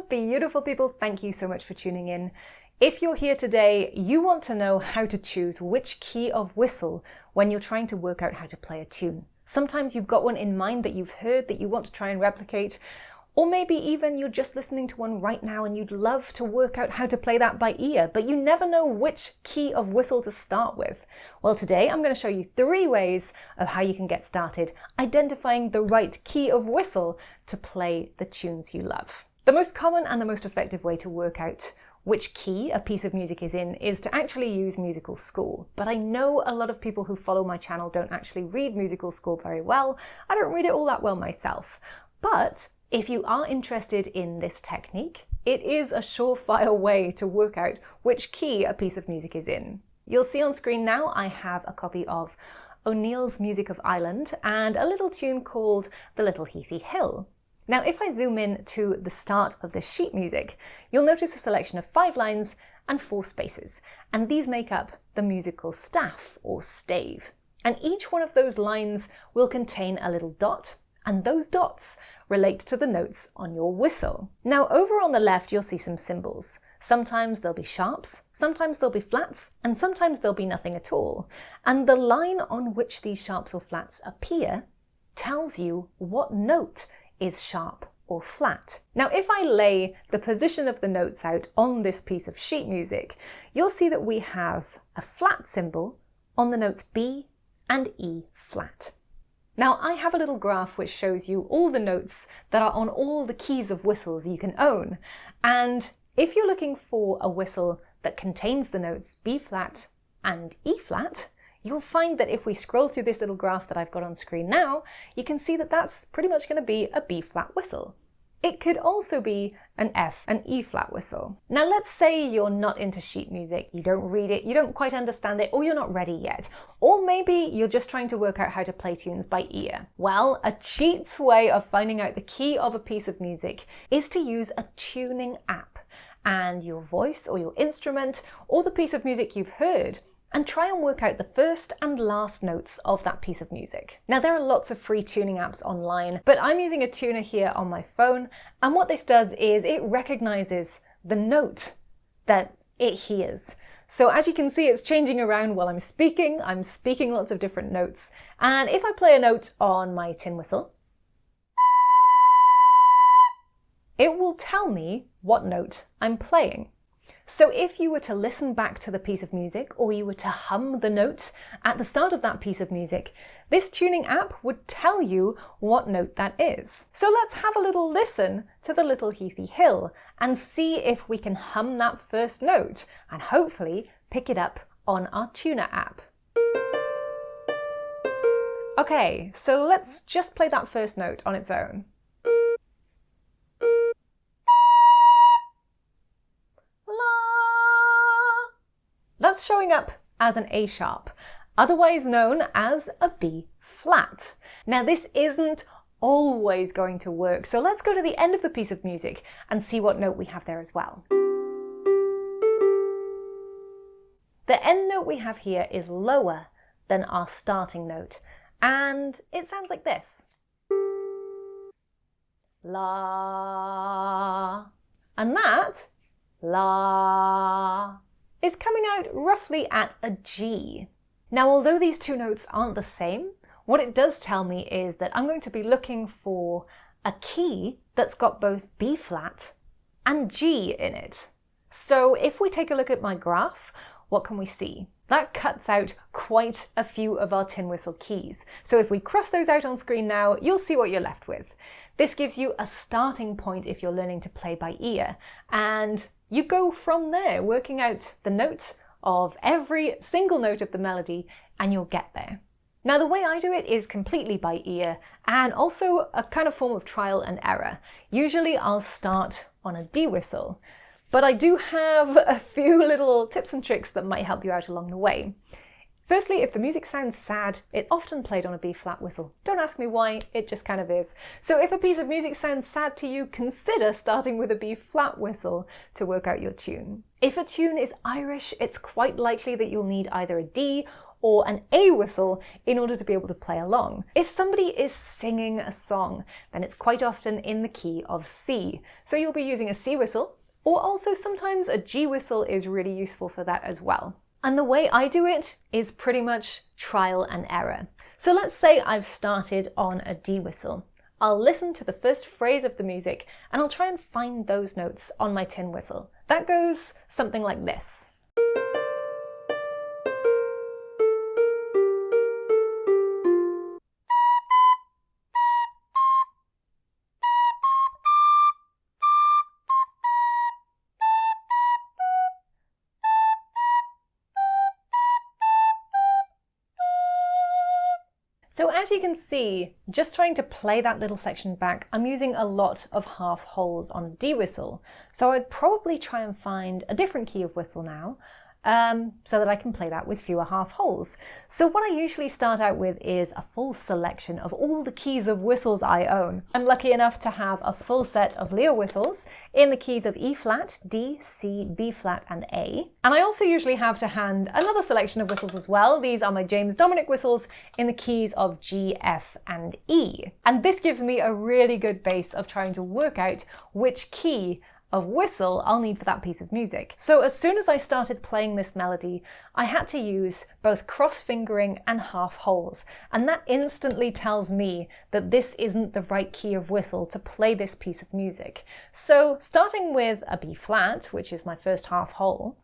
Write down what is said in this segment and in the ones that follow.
beautiful people, thank you so much for tuning in. If you're here today, you want to know how to choose which key of whistle when you're trying to work out how to play a tune. Sometimes you've got one in mind that you've heard that you want to try and replicate, or maybe even you're just listening to one right now and you'd love to work out how to play that by ear, but you never know which key of whistle to start with. Well, today I'm going to show you 3 ways of how you can get started identifying the right key of whistle to play the tunes you love. The most common and the most effective way to work out which key a piece of music is in is to actually use musical school. But I know a lot of people who follow my channel don't actually read musical school very well. I don't read it all that well myself. But if you are interested in this technique, it is a surefire way to work out which key a piece of music is in. You'll see on screen now I have a copy of O'Neill's Music of Ireland and a little tune called The Little Heathy Hill. Now, if I zoom in to the start of this sheet music, you'll notice a selection of 5 lines and 4 spaces, and these make up the musical staff or stave. And each one of those lines will contain a little dot, and those dots relate to the notes on your whistle. Now, over on the left, you'll see some symbols. Sometimes there'll be sharps, sometimes there'll be flats, and sometimes there'll be nothing at all. And the line on which these sharps or flats appear tells you what note is sharp or flat. Now, if I lay the position of the notes out on this piece of sheet music, you'll see that we have a flat symbol on the notes B and E flat. Now, I have a little graph which shows you all the notes that are on all the keys of whistles you can own. And if you're looking for a whistle that contains the notes B flat and E flat, you'll find that if we scroll through this little graph that I've got on screen now, you can see that that's pretty much going to be a B flat whistle. It could also be an F and E flat whistle. Now let's say you're not into sheet music, you don't read it, you don't quite understand it, or you're not ready yet. Or maybe you're just trying to work out how to play tunes by ear. Well, a cheats way of finding out the key of a piece of music is to use a tuning app. And your voice or your instrument or the piece of music you've heard and try and work out the first and last notes of that piece of music. Now, there are lots of free tuning apps online, but I'm using a tuner here on my phone, and what this does is it recognizes the note that it hears. So as you can see, it's changing around while I'm speaking lots of different notes, and if I play a note on my tin whistle, it will tell me what note I'm playing. So if you were to listen back to the piece of music, or you were to hum the note at the start of that piece of music, this tuning app would tell you what note that is. So let's have a little listen to The Little Heathy Hill and see if we can hum that first note and hopefully pick it up on our tuner app. Okay, so let's just play that first note on its own. That's showing up as an A sharp, otherwise known as a B flat. Now, this isn't always going to work, so let's go to the end of the piece of music and see what note we have there as well. The end note we have here is lower than our starting note, and it sounds like this. La. And that, la, is coming out roughly at a G. Now, although these two notes aren't the same, what it does tell me is that I'm going to be looking for a key that's got both B flat and G in it. So if we take a look at my graph, what can we see? That cuts out quite a few of our tin whistle keys. So if we cross those out on screen now, you'll see what you're left with. This gives you a starting point if you're learning to play by ear, and you go from there, working out the note of every single note of the melody, and you'll get there. Now, the way I do it is completely by ear, and also a kind of form of trial and error. Usually I'll start on a D whistle, but I do have a few little tips and tricks that might help you out along the way. Firstly, if the music sounds sad, it's often played on a B flat whistle. Don't ask me why, it just kind of is. So if a piece of music sounds sad to you, consider starting with a B flat whistle to work out your tune. If a tune is Irish, it's quite likely that you'll need either a D or an A whistle in order to be able to play along. If somebody is singing a song, then it's quite often in the key of C. So you'll be using a C whistle, or also sometimes a G whistle is really useful for that as well. And the way I do it is pretty much trial and error. So let's say I've started on a D whistle. I'll listen to the first phrase of the music and I'll try and find those notes on my tin whistle. That goes something like this. So as you can see, just trying to play that little section back, I'm using a lot of half holes on a D whistle. So I'd probably try and find a different key of whistle now, so that I can play that with fewer half holes. So what I usually start out with is a full selection of all the keys of whistles I own. I'm lucky enough to have a full set of Leo whistles in the keys of E flat, D, C, B flat and A. And I also usually have to hand another selection of whistles as well. These are my James Dominic whistles in the keys of G, F and E. And this gives me a really good base of trying to work out which key of whistle I'll need for that piece of music. So as soon as I started playing this melody, I had to use both cross-fingering and half holes, and that instantly tells me that this isn't the right key of whistle to play this piece of music. So starting with a B flat, which is my first half hole,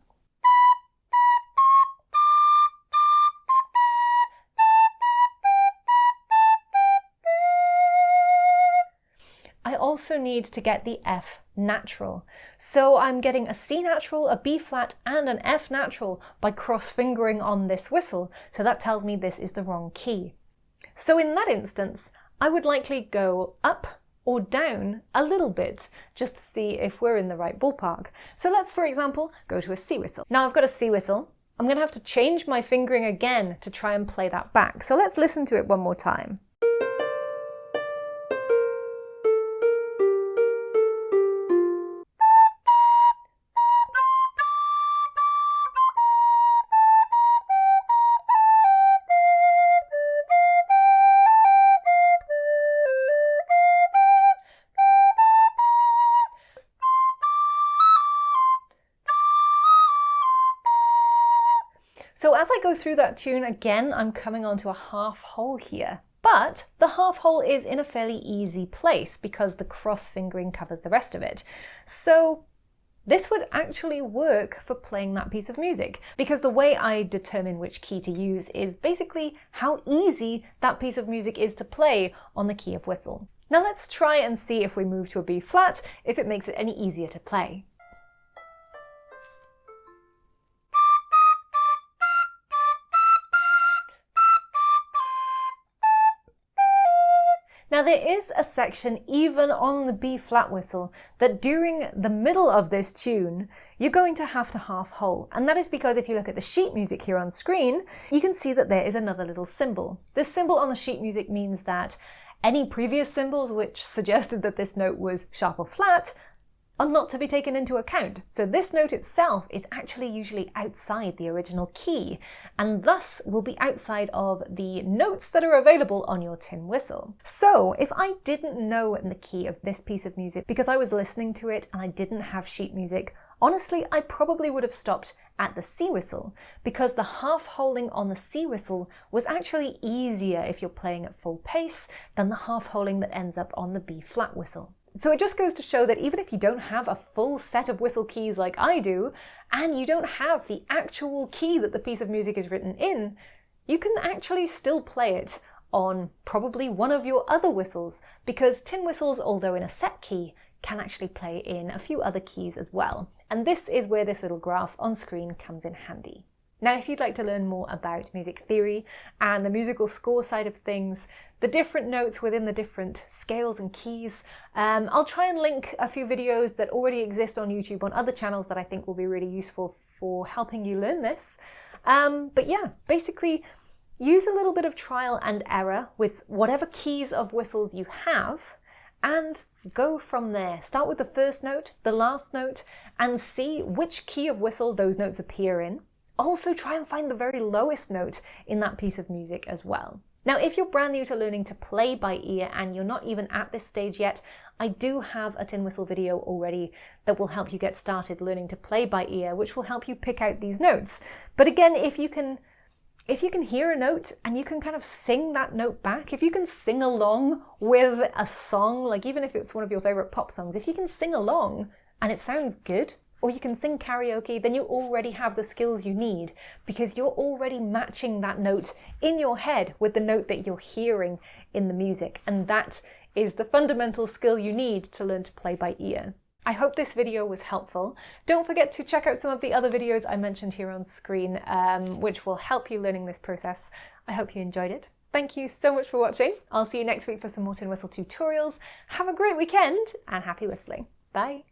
I also need to get the F natural. So I'm getting a C natural, a B flat and an F natural by cross-fingering on this whistle, so that tells me this is the wrong key. So in that instance, I would likely go up or down a little bit just to see if we're in the right ballpark. So let's, for example, go to a C whistle. Now I've got a C whistle. I'm going to have to change my fingering again to try and play that back. So let's listen to it one more time. So as I go through that tune again, I'm coming onto a half hole here. But the half hole is in a fairly easy place because the cross fingering covers the rest of it. So this would actually work for playing that piece of music, because the way I determine which key to use is basically how easy that piece of music is to play on the key of whistle. Now let's try and see if we move to a B flat, if it makes it any easier to play. Now there is a section even on the B flat whistle that during the middle of this tune, you're going to have to half hole. And that is because if you look at the sheet music here on screen, you can see that there is another little symbol. This symbol on the sheet music means that any previous symbols which suggested that this note was sharp or flat are not to be taken into account. So this note itself is actually usually outside the original key, and thus will be outside of the notes that are available on your tin whistle. So if I didn't know the key of this piece of music because I was listening to it and I didn't have sheet music, honestly, I probably would have stopped at the C whistle, because the half holing on the C whistle was actually easier if you're playing at full pace than the half holing that ends up on the B flat whistle. So it just goes to show that even if you don't have a full set of whistle keys like I do, and you don't have the actual key that the piece of music is written in, you can actually still play it on probably one of your other whistles, because tin whistles, although in a set key, can actually play in a few other keys as well. And this is where this little graph on screen comes in handy. Now, if you'd like to learn more about music theory and the musical score side of things, the different notes within the different scales and keys, I'll try and link a few videos that already exist on YouTube on other channels that I think will be really useful for helping you learn this. But yeah, basically use a little bit of trial and error with whatever keys of whistles you have, and go from there. Start with the first note, the last note, and see which key of whistle those notes appear in. Also try and find the very lowest note in that piece of music as well. Now, if you're brand new to learning to play by ear and you're not even at this stage yet, I do have a tin whistle video already that will help you get started learning to play by ear, which will help you pick out these notes. But again, if you can hear a note and you can kind of sing that note back, if you can sing along with a song, like even if it's one of your favorite pop songs, if you can sing along and it sounds good, or you can sing karaoke, then you already have the skills you need because you're already matching that note in your head with the note that you're hearing in the music. And that is the fundamental skill you need to learn to play by ear. I hope this video was helpful. Don't forget to check out some of the other videos I mentioned here on screen, which will help you learning this process. I hope you enjoyed it. Thank you so much for watching. I'll see you next week for some more tin whistle tutorials. Have a great weekend and happy whistling. Bye.